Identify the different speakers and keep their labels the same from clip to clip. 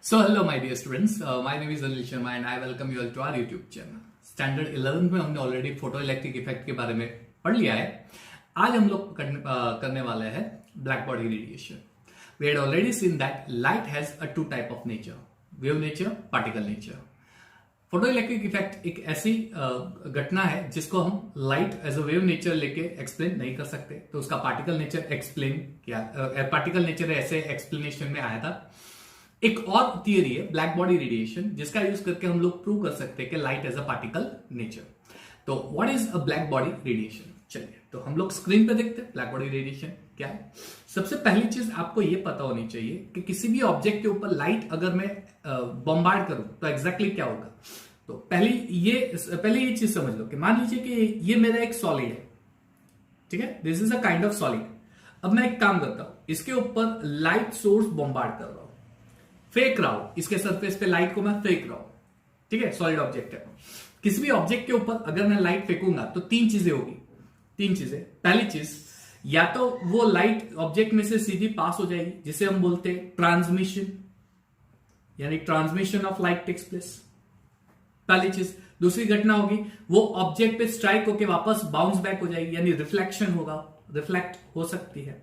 Speaker 1: So hello my dear students, my name is Anil Sharma and I welcome you all to our YouTube channel. Standard 11 में हमने already photo electric effect के बारे में पढ़ लिया है. आज हम लोग करने वाले हैं black body radiation. We had already seen that light has a two type of nature, wave nature, particle nature. Photo electric effect एक ऐसी घटना है जिसको हम light as a wave nature लेके एक्सप्लेन नहीं कर सकते, तो उसका पार्टिकल नेचर एक्सप्लेन किया. पार्टिकल नेचर ऐसे एक्सप्लेनेशन में आया था. एक और थियरी है ब्लैक बॉडी रेडिएशन, जिसका यूज करके हम लोग प्रूव कर सकते हैं कि light as a particle nature. तो what is a black body radiation? चलिए तो हम लोग स्क्रीन पे देखते हैं ब्लैक बॉडी रेडिएशन क्या है. सबसे पहली चीज आपको ये पता होनी चाहिए कि किसी भी ऑब्जेक्ट के ऊपर लाइट अगर मैं बॉम्बार्ड करूं तो एग्जैक्टली क्या होगा. तो पहले ये चीज समझ लो कि मान लीजिए कि ये मेरा एक सॉलिड है, ठीक है, this is a kind of solid. अब मैं एक काम करता हूं, इसके ऊपर लाइट सोर्स बॉम्बार्ड कर रहा हूं, फेंक रहा हूं, इसके सरफेस पे लाइट को मैं फेंक रहा हूं, ठीक है, सॉलिड ऑब्जेक्ट है. किसी भी ऑब्जेक्ट के ऊपर अगर मैं लाइट फेंकूंगा तो तीन चीजें होगी. तीन चीजें. पहली चीज, या तो वो लाइट ऑब्जेक्ट में से सीधी पास हो जाएगी, जिसे हम बोलते हैं ट्रांसमिशन, यानी transmission of light takes place. पहली चीज. दूसरी घटना होगी, वो ऑब्जेक्ट पे स्ट्राइक होकर वापस बाउंस बैक हो जाएगी, यानी रिफ्लेक्शन होगा, रिफ्लेक्ट हो सकती है.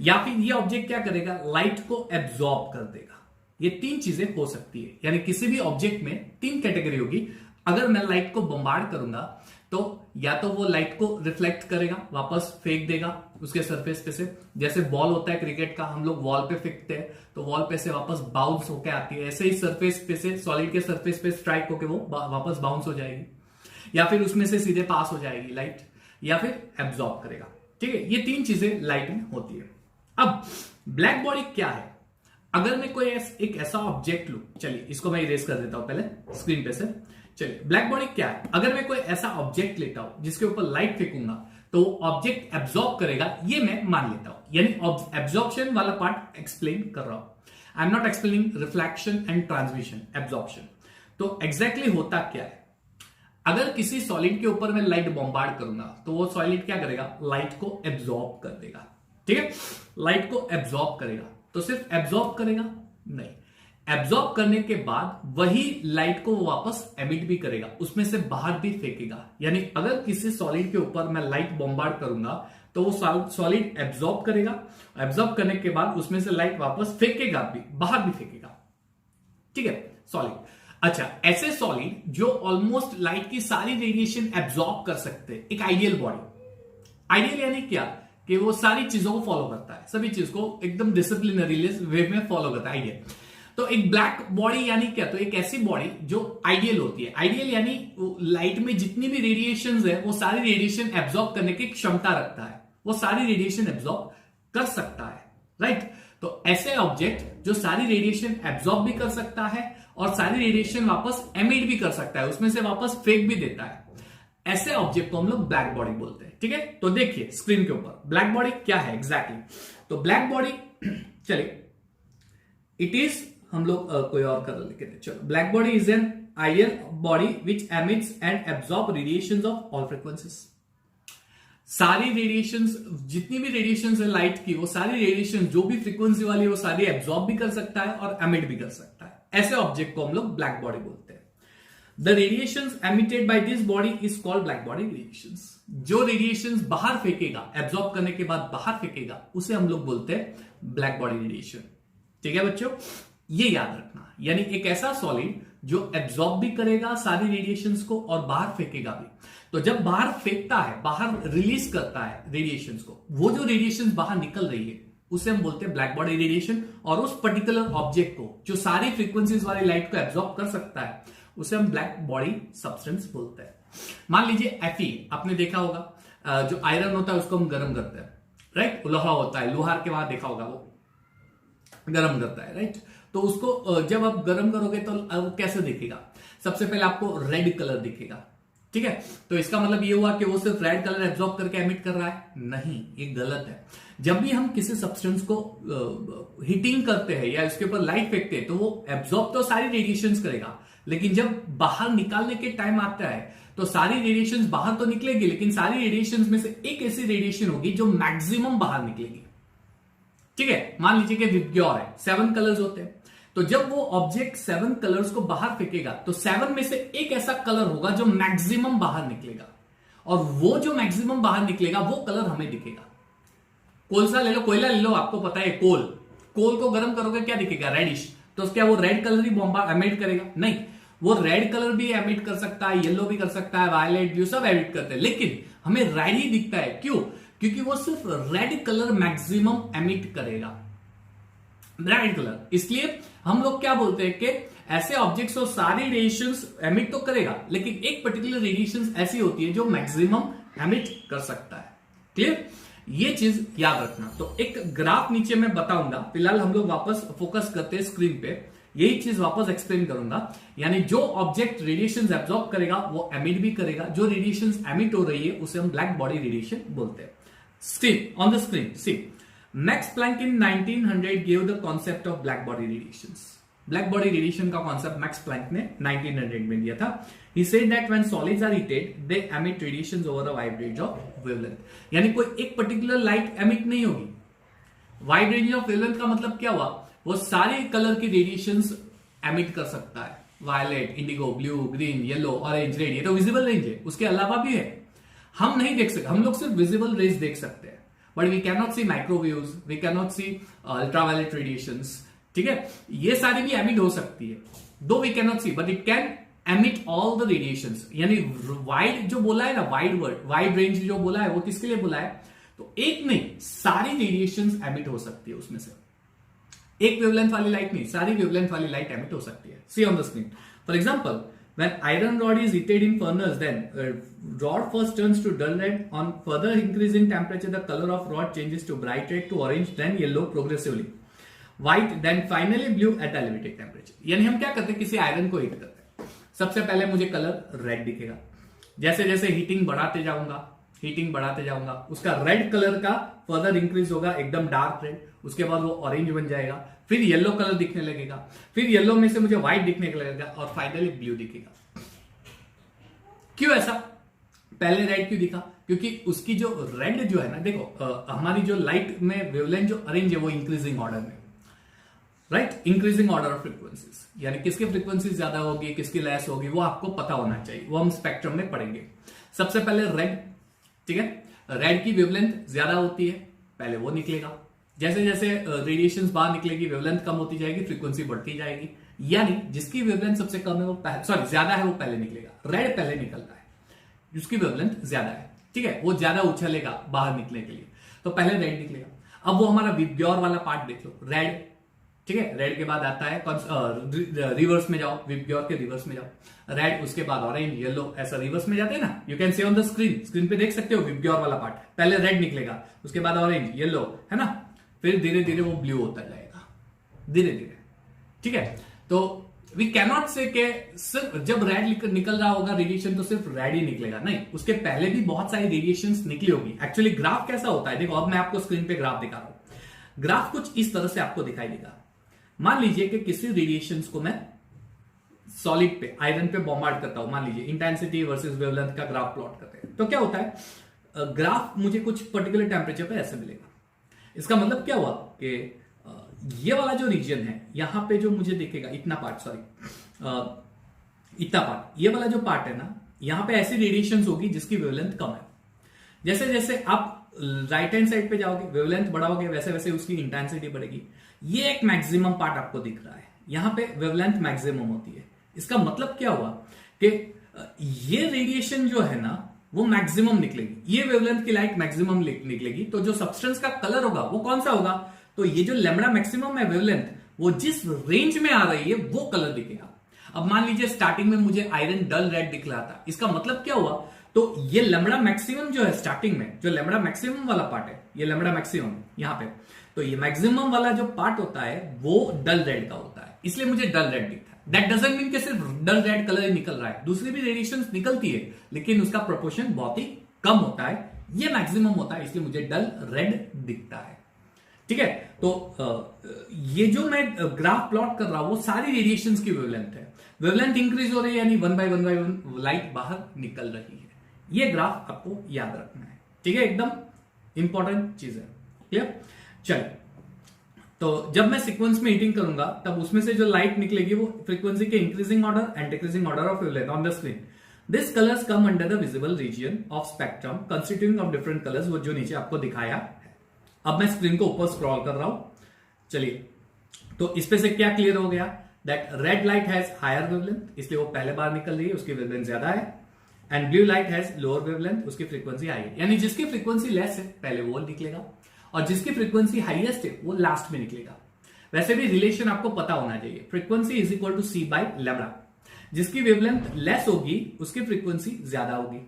Speaker 1: या फिर ये ऑब्जेक्ट क्या करेगा, लाइट को एब्जॉर्ब कर देगा. ये तीन चीजें हो सकती है, यानी किसी भी ऑब्जेक्ट में तीन कैटेगरी होगी. अगर मैं लाइट को बम्बार्ड करूंगा तो या तो वो लाइट को रिफ्लेक्ट करेगा, वापस फेंक देगा उसके सरफेस पे से, जैसे बॉल होता है क्रिकेट का, हम लोग वॉल पे फेंकते हैं तो वॉल पे से वापस बाउंस होकर आती है, ऐसे ही सरफेस पे से, सॉलिड के सरफेस पे स्ट्राइक होकर वो वापस बाउंस हो जाएगी. या फिर उसमें से सीधे पास हो जाएगी लाइट, या फिर एब्जॉर्ब करेगा. ठीक है, ये तीन चीजें लाइट में होती है. अब ब्लैक बॉडी क्या है? अगर मैं कोई एक ऐसा ऑब्जेक्ट लूं, चलिए इसको मैं इरेज कर देता हूं पहले स्क्रीन पे से. चलिए ब्लैक बॉडी क्या है? अगर मैं कोई ऐसा ऑब्जेक्ट लेता हूं जिसके ऊपर लाइट फेंकूंगा तो ऑब्जेक्ट एब्जॉर्ब करेगा, ये मैं मान लेता हूं, यानी एब्जॉर्प्शन वाला पार्ट एक्सप्लेन कर रहा हूं. I am not explaining reflection and transmission, absorption. तो एग्जैक्टली होता क्या है? अगर किसी सॉलिड के ऊपर मैं लाइट बॉम्बार्ड करूंगा तो वो सॉलिड क्या करेगा, लाइट को एब्जॉर्ब कर देगा. ठीक है, लाइट को एब्जॉर्ब करेगा. तो सिर्फ एब्जॉर्ब करेगा नहीं, एब्जॉर्ब करने के बाद वही लाइट को वापस एमिट भी करेगा, उसमें से बाहर भी फेंकेगा. यानी अगर किसी सॉलिड के ऊपर मैं लाइट बॉम्बार्ड करूंगा तो वो सॉलिड एब्जॉर्ब करेगा, एब्जॉर्ब करने के बाद उसमें से लाइट वापस फेंकेगा भी, बाहर भी फेंकेगा. ठीक है, सॉलिड. अच्छा, ऐसे सॉलिड जो ऑलमोस्ट लाइट की सारी रेडिएशन एब्जॉर्ब कर सकते हैं, एक आइडियल बॉडी. आइडियल यानी क्या कि वो सारी चीजों को फॉलो करता है, सभी चीज को एकदम डिसिप्लिनरी वे में फॉलो करता है, आइडियल. तो एक ब्लैक बॉडी यानी क्या? तो एक ऐसी बॉडी जो आइडियल होती है. आइडियल यानी लाइट में जितनी भी रेडिएशंस है वो सारी रेडिएशन एब्जॉर्ब करने की क्षमता रखता है, वो सारी रेडिएशन एब्जॉर्ब कर सकता है. राइट. तो ऐसे ऑब्जेक्ट जो सारी रेडिएशन एब्जॉर्ब भी कर सकता है और सारी रेडिएशन वापस एमिट भी कर सकता है, उसमें से वापस फेंक भी देता है, ऐसे ऑब्जेक्ट को हम लोग ब्लैक बॉडी बोलते हैं. ठीक है, तो देखिए स्क्रीन के ऊपर ब्लैक बॉडी क्या है एग्जैक्टली. तो ब्लैक बॉडी चलिए इट इज, हम लोग कोई और कलर लिखे थे. चलो, black body is an ideal body which emits and absorb radiations of all frequencies. सारी रेडिएशंस, जितनी भी रेडिएशंस है लाइट की, वो सारी रेडिएशन जो भी फ्रीक्वेंसी वाली है वो सारी एब्जॉर्ब भी कर सकता है और एमिट भी कर सकता है. ऐसे ऑब्जेक्ट को हम लोग ब्लैक बॉडी बोलते हैं. The radiations emitted by this body is called black body radiations. जो रेडिएशंस बाहर फेंकेगा, एब्जॉर्ब करने के बाद बाहर फेंकेगा, उसे हम लोग बोलते हैं ब्लैक बॉडी रेडिएशन. ठीक है बच्चों, ये याद रखना. यानी एक ऐसा सॉलिड जो एब्जॉर्ब भी करेगा सारी रेडिएशंस को और बाहर फेंकेगा भी. तो जब बाहर फेंकता है, बाहर रिलीज करता है रेडिएशंस को, वो जो रेडिएशंस बाहर निकल रही है उसे हम बोलते हैं ब्लैक बॉडी रेडिएशन. और उस पर्टिकुलर ऑब्जेक्ट को जो सारी फ्रीक्वेंसीज वाली लाइट को एब्जॉर्ब कर सकता है उसे हम ब्लैक बॉडी सब्सटेंस बोलते हैं. मान लीजिए Fe, आपने देखा होगा, जो आयरन होता है उसको हम गर्म करते हैं, राइट. लोहा होता है, लोहार के वहां देखा होगा, वो गर्म करता है, राइट. तो उसको जब आप गर्म करोगे तो वो कैसे दिखेगा? सबसे पहले आपको रेड कलर दिखेगा. ठीक है, तो इसका मतलब ये हुआ कि वो सिर्फ रेड कलर एब्जॉर्ब करके एमिट कर रहा है? नहीं, ये गलत है. जब भी हम किसी सब्सटेंस को हीटिंग करते हैं या इसके ऊपर लाइट फेंकते हैं तो वो एब्जॉर्ब तो सारी रेडिएशंस करेगा, लेकिन जब बाहर निकालने के टाइम आता है तो सारी रेडिएशंस बाहर तो निकलेगी, लेकिन सारी रेडिएशंस में से एक ऐसी रेडिएशन होगी जो मैक्सिमम बाहर निकलेगी. ठीक है, मान लीजिए कि विबग्योर है, 7 कलर्स होते हैं, तो जब वो ऑब्जेक्ट 7 कलर्स को बाहर फेंकेगा तो 7 में से एक ऐसा कलर होगा जो मैक्सिमम बाहर निकलेगा, और वो जो मैक्सिमम बाहर निकलेगा वो कलर हमें दिखेगा। कोलसा ले लो, कोयला ले लो, आपको पता है कोल को गर्म करोगे क्या दिखेगा? रेडिश। तो क्या वो रेड कलर ही बॉम्बा एमिट करेगा? नहीं, वो रेड कलर भी एमिट कर सकता है, येलो भी कर सकता है, वायलेट ब्लू सब एमिट करते हैं, लेकिन हमें रेड ही दिखता है। क्यों? क्योंकि वो सिर्फ रेड कलर मैक्सिमम एमिट करेगा, रेड कलर। इसलिए हम लोग क्या बोलते हैं कि ऐसे ऑब्जेक्ट्स को सारी रेडिएशंस एमिट तो करेगा, लेकिन एक पर्टिकुलर रेडिएशंस ऐसी होती है जो मैक्सिमम एमिट कर सकता है। क्लियर? ये चीज याद रखना। तो एक ग्राफ नीचे मैं बताऊंगा, फिलहाल हम लोग वापस फोकस करते हैं स्क्रीन पे, यही चीज वापस एक्सप्लेन करूंगा। यानी जो ऑब्जेक्ट रेडिएशन एब्जॉर्ब करेगा वो एमिट भी करेगा, जो रेडिएशन एमिट हो रही है उसे हम ब्लैक बॉडी रेडिएशन बोलते हैं। Screen on the screen see, Max Planck in 1900 gave the concept of black body radiations. Black body radiation का concept Max Planck ने 1900 में दिया था। He said that when solids are heated, they emit radiations over a wide range of wavelength. यानी कोई एक particular light emit नहीं होगी। वाइड रेंज ऑफ वेवलेंथ का मतलब क्या हुआ? वो सारे कलर की रेडिएशंस एमिट कर सकता है। Violet, indigo, blue, green, yellow, orange, red, ये तो विजिबल रेंज है। उसके अलावा भी है, हम नहीं देख सकते, हम लोग सिर्फ विजिबल रेंज देख सकते हैं, but we cannot see microwaves, we cannot see ultraviolet radiations. ठीक है, ये सारी भी एमिट हो सकती है, though we cannot see, but it can emit all the radiations. यानी वाइड जो बोला है ना, वाइड वर्ड, वाइड रेंज जो बोला है वो किसके लिए बोला है? तो एक नहीं, सारी रेडिएशंस एमिट हो सकती है उसमें से। एक वेवलेंथ वाली लाइट नहीं, सारी वेवलेंथ वाली लाइट एमिट हो सकती है। See on the screen, for example, when iron rod is heated in furnace, then rod first turns to dull red. On further increase in temperature, the color of rod changes to bright red to orange, then yellow progressively, white, then finally blue at elevated temperature. यानी हम क्या करते हैं, किसी iron को heat करते हैं, सबसे पहले मुझे कलर रेड दिखेगा, जैसे जैसे हीटिंग बढ़ाते जाऊंगा उसका रेड कलर का फर्दर इंक्रीज होगा, एकदम डार्क रेड, उसके बाद वो ऑरेंज बन जाएगा, फिर येलो कलर दिखने लगेगा, फिर येलो में से मुझे व्हाइट दिखने लगेगा, और फाइनली ब्लू दिखेगा। क्यों ऐसा? पहले रेड क्यों दिखा? क्योंकि उसकी जो रेड जो है ना, देखो हमारी जो लाइट में वेवलेंथ जो अरेंज है वो इंक्रीजिंग ऑर्डर में, right? Increasing order of frequencies, यानी किसकी फ्रीक्वेंसी ज्यादा होगी, किसकी लेस होगी, वो आपको पता होना चाहिए, वो हम स्पेक्ट्रम में पढ़ेंगे। सबसे पहले रेड, ठीक है, रेड की वेवलेंथ ज्यादा होती है, पहले वो निकलेगा, जैसे जैसे रेडिएशन बाहर निकलेगी वेवलेंथ कम होती जाएगी, फ्रीक्वेंसी बढ़ती जाएगी, यानी जिसकी वेवलेंथ सबसे कम है वो ज्यादा है वो पहले निकलेगा, रेड पहले निकलता है, जिसकी वेवलेंथ ज्यादा है, ठीक है, वो ज्यादा उछलेगा बाहर निकलने के लिए, तो पहले रेड निकलेगा। अब वो हमारा विबग्योर वाला पार्ट देख लो, रेड, ठीक है, रेड के बाद आता है रिवर्स में जाओ, विबग्योर के रिवर्स में जाओ, रेड, उसके बाद ऑरेंज, येलो, ऐसा रिवर्स में जाते हैं ना। You can see on the screen पे देख सकते हो विबग्योर वाला पार्ट, पहले रेड निकलेगा, उसके बाद ऑरेंज, येलो, है ना, फिर धीरे धीरे वो ब्लू होता जाएगा, धीरे धीरे, ठीक है। तो वी कैनॉट से के सिर्फ जब रेड निकल रहा होगा रेडिएशन तो सिर्फ रेड ही निकलेगा, नहीं, उसके पहले भी बहुत सारी रेडिएशन निकली होगी। एक्चुअली ग्राफ कैसा होता है, देखो अब मैं आपको स्क्रीन पे ग्राफ दिखा रहा हूं, ग्राफ कुछ इस तरह से आपको दिखाई देगा। मान लीजिए कि किसी रेडिएशन को मैं सॉलिड पे, आयरन पे बॉम्बार्ड करता हूं, मान लीजिए इंटेंसिटी वर्सेस वेवलेंथ का ग्राफ प्लॉट करते हैं, तो क्या होता है, ग्राफ मुझे कुछ पर्टिकुलर टेम्परेचर पे ऐसे मिलेगा। इसका मतलब क्या हुआ कि ये वाला जो रीजन है यहां पे जो मुझे दिखेगा, इतना पार्ट, इतना पार्ट, ये वाला जो पार्ट है ना, यहां पे ऐसी रेडिएशन होगी जिसकी वेवलेंथ कम है। जैसे जैसे आप राइट हैंड साइड पे जाओगे, वेवलेंथ बढ़ाओगे, वैसे वैसे उसकी इंटेंसिटी बढ़ेगी। ये एक मैक्सिमम पार्ट आपको दिख रहा है, यहां पे वेवलेंथ मैक्सिमम होती है। इसका मतलब क्या हुआ कि ये रेडिएशन जो है ना वो मैक्सिमम निकलेगी, ये वेवलेंथ की लाइट मैक्सिमम निकलेगी, तो जो सब्सटेंस का कलर होगा वो कौन सा होगा, तो ये जो लैम्बडा मैक्सिमम है वेवलेंथ, वो जिस रेंज में आ रही है वो कलर दिखेगा। अब मान लीजिए स्टार्टिंग में मुझे आयरन डल रेड दिख रहा था, इसका मतलब क्या हुआ, तो ये लैम्बडा मैक्सिमम जो है स्टार्टिंग में, जो लैम्बडा मैक्सिमम वाला पार्ट है, ये लैम्बडा मैक्सिमम यहां पे, तो ये मैक्सिमम वाला जो पार्ट होता है वो डल रेड का होता है, इसलिए मुझे डल रेड दिखता है। दैट डजंट मीन कि सिर्फ डल रेड कलर ही निकल रहा है, दूसरी भी रेडिएशन निकलती है, लेकिन उसका प्रोपोर्शन बहुत ही कम होता है, ये मैक्सिमम होता है, इसलिए मुझे डल रेड दिखता है, ठीक है। तो ये जो मैं ग्राफ प्लॉट कर रहा हूं वो सारी रेडिएशन की वेवलेंथ है, वेवलेंथ इंक्रीज हो रही है, यानी 1 by 1 लाइट बाहर निकल रही है। ये ग्राफ आपको याद रखना है, ठीक है, एकदम इंपॉर्टेंट चीज है, क्लियर। चलिए तो जब मैं सीक्वेंस में हीटिंग करूंगा तब उसमें से जो लाइट निकलेगी वो फ्रीक्वेंसी के increasing order and decreasing order of wavelength on the screen. This colours come under the visible region of spectrum constituting of different colours, वो जो नीचे आपको दिखाया है। अब मैं स्क्रीन को ऊपर स्क्रॉल कर रहा हूं, चलिए। तो इस पे से क्या क्लियर हो गया that red light has higher wavelength, इसलिए वो पहले बार निकल रही है, उसकी वेवलेंथ ज्यादा है। And blue light has lower wavelength, उसकी फ्रीक्वेंसी हाई है। यानी जिसकी फ्रीक्वेंसी लेस है पहले वो निकलेगा और जिसकी फ्रीक्वेंसी हाईएस्ट है वो लास्ट में निकलेगा। वैसे भी रिलेशन आपको पता होना चाहिए, frequency is equal to C by lambda. जिसकी वेवलेंथ लेस होगी उसकी फ्रीक्वेंसी ज्यादा होगी,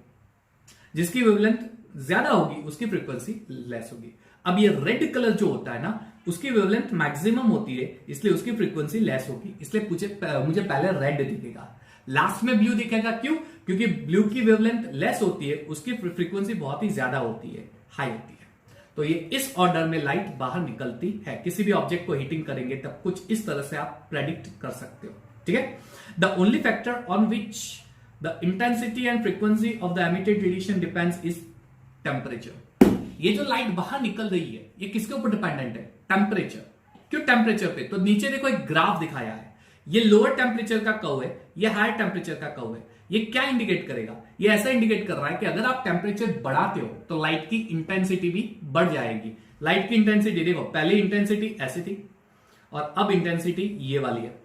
Speaker 1: जिसकी वेवलेंथ ज्यादा होगी उसकी फ्रीक्वेंसी लेस होगी। अब ये रेड कलर जो होता है ना, उसकी वेवलेंथ मैक्सिमम होती है, इसलिए उसकी फ्रीक्वेंसी लेस होगी, इसलिए मुझे पहले रेड दिखेगा, लास्ट में ब्लू दिखेगा। क्यों? क्योंकि ब्लू की वेवलेंथ लेस होती है, उसकी फ्रीक्वेंसी बहुत ही ज्यादा होती है, हाई होती है। तो ये इस ऑर्डर में लाइट बाहर निकलती है। किसी भी ऑब्जेक्ट को हीटिंग करेंगे तब कुछ इस तरह से आप प्रेडिक्ट कर सकते हो, ठीक है। The only factor on which the intensity and frequency of the emitted radiation depends is temperature. ये जो लाइट बाहर निकल रही है ये किसके ऊपर डिपेंडेंट है? टेम्परेचर। क्यों टेम्परेचर पे? तो नीचे देखो एक ग्राफ दिखाया है, ये लोअर टेम्परेचर का कर्व है, ये हायर टेम्परेचर का कर्व है। ये क्या इंडिकेट करेगा? ये ऐसा इंडिकेट कर रहा है कि अगर आप टेम्परेचर बढ़ाते हो तो लाइट की इंटेंसिटी भी बढ़ जाएगी। लाइट की इंटेंसिटी देखो, पहले इंटेंसिटी ऐसी थी और अब इंटेंसिटी ये वाली है,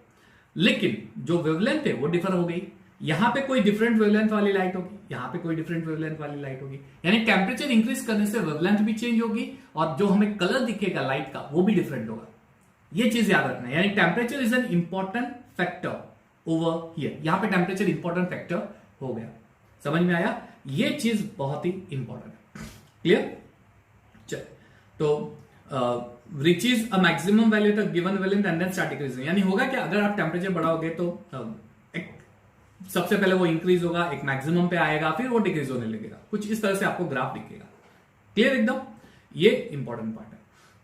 Speaker 1: लेकिन जो वेवलेंथ है वो डिफर हो गई। यहां पे कोई डिफरेंट वेवलेंथ वाली लाइट होगी, यहां पे कोई डिफरेंट वेवलेंथ वाली लाइट होगी। यानी टेम्परेचर इंक्रीज करने से वेवलेंथ भी चेंज होगी और जो हमें कलर दिखेगा लाइट का वो भी डिफरेंट होगा। ये चीज याद रखना है। यानी temperature is an important factor over here. यहां पे टेम्परेचर इंपॉर्टेंट फैक्टर हो गया, समझ में आया? ये चीज बहुत ही इंपॉर्टेंट है। क्लियर? चल, तो रीचेज अ मैक्सिमम वैल्यू तक given wavelength and then start decreasing. यानी होगा क्या, अगर आप टेम्परेचर बढ़ाओगे तो एक सबसे पहले वो इंक्रीज होगा, एक मैक्सिमम पे आएगा, फिर वो डिक्रीज होने लगेगा। कुछ इस तरह से आपको ग्राफ दिखेगा। क्लियर एकदम? ये इंपॉर्टेंट पार्ट है।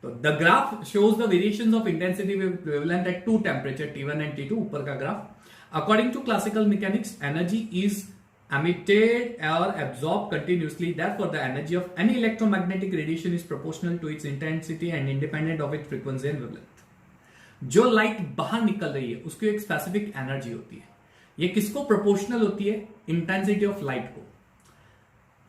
Speaker 1: तो the graph shows the variations of intensity wavelength at two temperature T1 and T2, ऊपर का ग्राफ। According to classical mechanics, energy is emitted or absorbed continuously. Therefore, the energy of any electromagnetic radiation is proportional to its intensity and independent of its frequency and wavelength. जो light बाहर निकल रही है उसकी एक स्पेसिफिक एनर्जी होती है। ये किसको प्रोपोर्शनल होती है? इंटेंसिटी ऑफ लाइट को।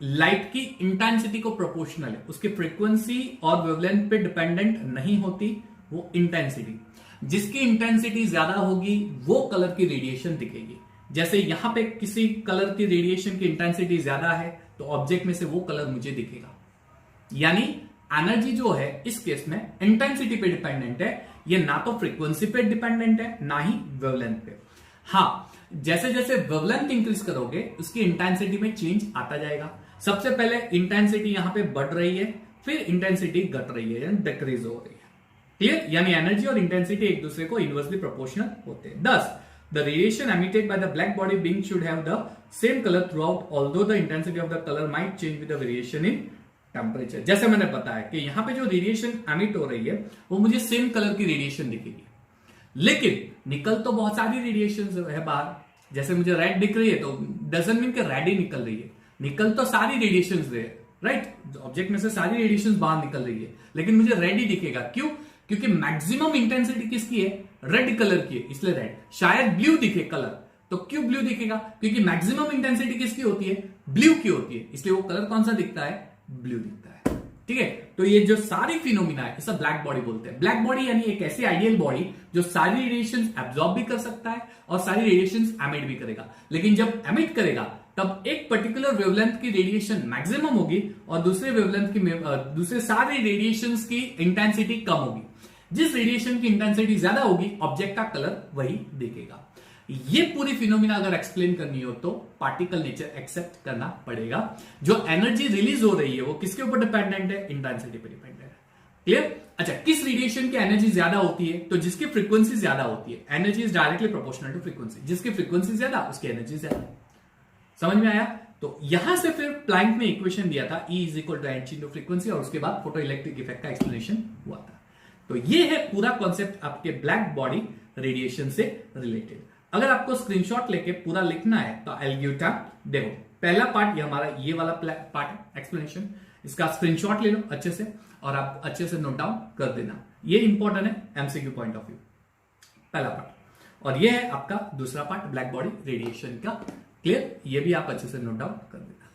Speaker 1: लाइट की इंटेंसिटी को प्रोपोर्शनल है, उसकी फ्रीक्वेंसी और वेवलेंथ पे डिपेंडेंट नहीं होती वो इंटेंसिटी। जिसकी इंटेंसिटी ज्यादा होगी वो कलर की रेडिएशन दिखेगी। जैसे यहां पे किसी कलर की रेडिएशन की इंटेंसिटी ज्यादा है तो ऑब्जेक्ट में से वो कलर मुझे दिखेगा। यानी एनर्जी जो है इस केस में इंटेंसिटी पे डिपेंडेंट है, ये ना तो फ्रीक्वेंसी पे डिपेंडेंट है ना ही वेवलेंथ पे। हाँ, जैसे जैसे वेवलेंथ इंक्रीज करोगे उसकी इंटेंसिटी में चेंज आता जाएगा। सबसे पहले इंटेंसिटी यहां पे बढ़ रही है, फिर इंटेंसिटी घट रही है यानी डिक्रीज हो रही है। क्लियर? यानी एनर्जी और इंटेंसिटी एक दूसरे को इनवर्सली प्रोपोर्शनल होते हैं। Thus, the radiation emitted by the black body being should have the same color throughout, although the intensity of the color might change with the variation in temperature. जैसे मैंने बताया कि यहां पे जो रेडिएशन एमिट हो रही है वो मुझे सेम कलर की रेडिएशन दिखेगी, लेकिन निकल तो बहुत सारी रेडिएशन है बाहर। जैसे मुझे रेड दिख रही है तो डजंट मीन कि रेड ही निकल रही है, निकल तो सारी रेडिएशन है, राइट? ऑब्जेक्ट में से सारी रेडिएशन बाहर निकल रही है, लेकिन मुझे रेड ही दिखेगा। क्यों? क्योंकि मैक्सिमम इंटेंसिटी किसकी है? रेड कलर की है, इसलिए रेड। शायद ब्लू दिखे कलर, तो क्यों ब्लू दिखेगा? क्योंकि मैक्सिमम इंटेंसिटी किसकी होती है? ब्लू की होती है, इसलिए वो कलर कौन सा दिखता है? ब्लू दिखता है। ठीक है, तो ये जो सारी फिनोमिना है इसे ब्लैक बॉडी बोलते हैं। ब्लैक बॉडी यानी एक ऐसी आइडियल बॉडी जो सारी रेडिएशन एब्जॉर्ब भी कर सकता है और सारी रेडिएशन एमिट भी करेगा। लेकिन जब एमिट करेगा तब एक पर्टिकुलर वेवलेंथ की रेडिएशन मैक्सिमम होगी और दूसरे वेवलेंथ की दूसरे सारे रेडिएशन की इंटेंसिटी कम होगी। जिस रेडिएशन की इंटेंसिटी ज्यादा होगी ऑब्जेक्ट का कलर वही दिखेगा। ये पूरी फिनोमिना अगर एक्सप्लेन करनी हो तो पार्टिकल नेचर एक्सेप्ट करना पड़ेगा। जो एनर्जी रिलीज हो रही है वो किसके ऊपर डिपेंडेंट है? इंटेंसिटी पे डिपेंडेंट है। क्लियर? अच्छा, किस रेडिएशन की एनर्जी ज्यादा होती है? तो जिसकी फ्रीक्वेंसी ज्यादा होती है। Energy is directly proportional to frequency. जिसकी फ्रीक्वेंसी ज्यादा उसकी एनर्जी ज्यादा। समझ में आया? तो यहां से फिर प्लैंक ने इक्वेशन दिया था E is equal to H into frequency और उसके बाद फोटो इलेक्ट्रिक इफेक्ट का एक्सप्लेनेशन हुआ था। तो ये है पूरा कॉन्सेप्ट आपके ब्लैक बॉडी रेडिएशन से रिलेटेड। अगर आपको स्क्रीनशॉट लेके पूरा लिखना है तो आई विल गिव टाइम। देखो, पहला पार्ट ये हमारा ये वाला पार्ट है एक्सप्लेनेशन। इसका स्क्रीनशॉट ले लो अच्छे से और आप अच्छे से नोट डाउन कर देना। ये इंपॉर्टेंट है एमसीक्यू पॉइंट ऑफ व्यू, पहला पार्ट। और ये है आपका दूसरा पार्ट, ब्लैक बॉडी रेडिएशन का। क्लियर? ये भी आप अच्छे से नोट डाउन कर देना।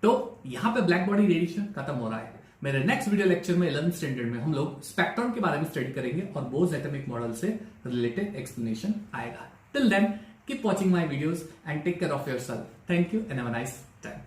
Speaker 1: तो यहां पे ब्लैक बॉडी रेडिएशन खत्म हो रहा है। मेरे नेक्स्ट वीडियो लेक्चर में 11th स्टैंडर्ड में हम लोग स्पेक्ट्रम के बारे में स्टडी करेंगे और बोज एटॉमिक मॉडल से रिलेटेड एक्सप्लेनेशन आएगा। Till then keep watching my videos and take care of yourself. Thank you and have a nice time.